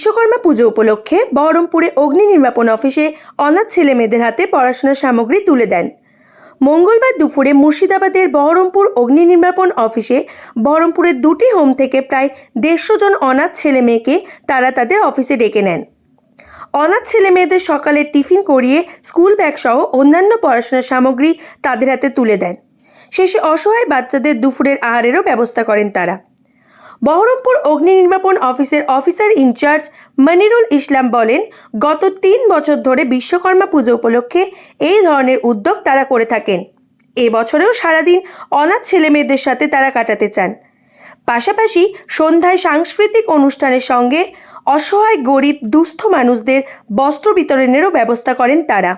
বিশ্বকর্মা পুজো উপলক্ষে বহরমপুরে অগ্নি নির্বাপন অফিসে অনাথ ছেলে মেয়েদের হাতে পড়াশোনার সামগ্রী তুলে দেন। মঙ্গলবার দুপুরে মুর্শিদাবাদের বহরমপুর অগ্নি নির্বাপন অফিসে বহরমপুরের দুটি হোম থেকে প্রায় 150 জন অনাথ ছেলে মেয়েকে তারা তাদের অফিসে ডেকে নেন। অনাথ ছেলে মেয়েদের সকালে টিফিন করিয়ে স্কুল ব্যাগ সহ অন্যান্য পড়াশোনার সামগ্রী তাদের হাতে তুলে দেন। শেষে অসহায় বাচ্চাদের দুপুরের আহারেরও ব্যবস্থা করেন তারা। বহরমপুর অগ্নি নির্বাপন অফিসের অফিসার ইনচার্জ মনিরুল ইসলাম বলেন, গত 3 বছর ধরে বিশ্বকর্মা পুজো উপলক্ষে এই ধরনের উদ্যোগ তারা করে থাকেন। এবছরেও সারাদিন অনাথ ছেলে মেয়েদের সাথে তারা কাটাতে চান। পাশাপাশি সন্ধ্যায় সাংস্কৃতিক অনুষ্ঠানের সঙ্গে অসহায় গরিব দুস্থ মানুষদের বস্ত্র বিতরণেরও ব্যবস্থা করেন তারা।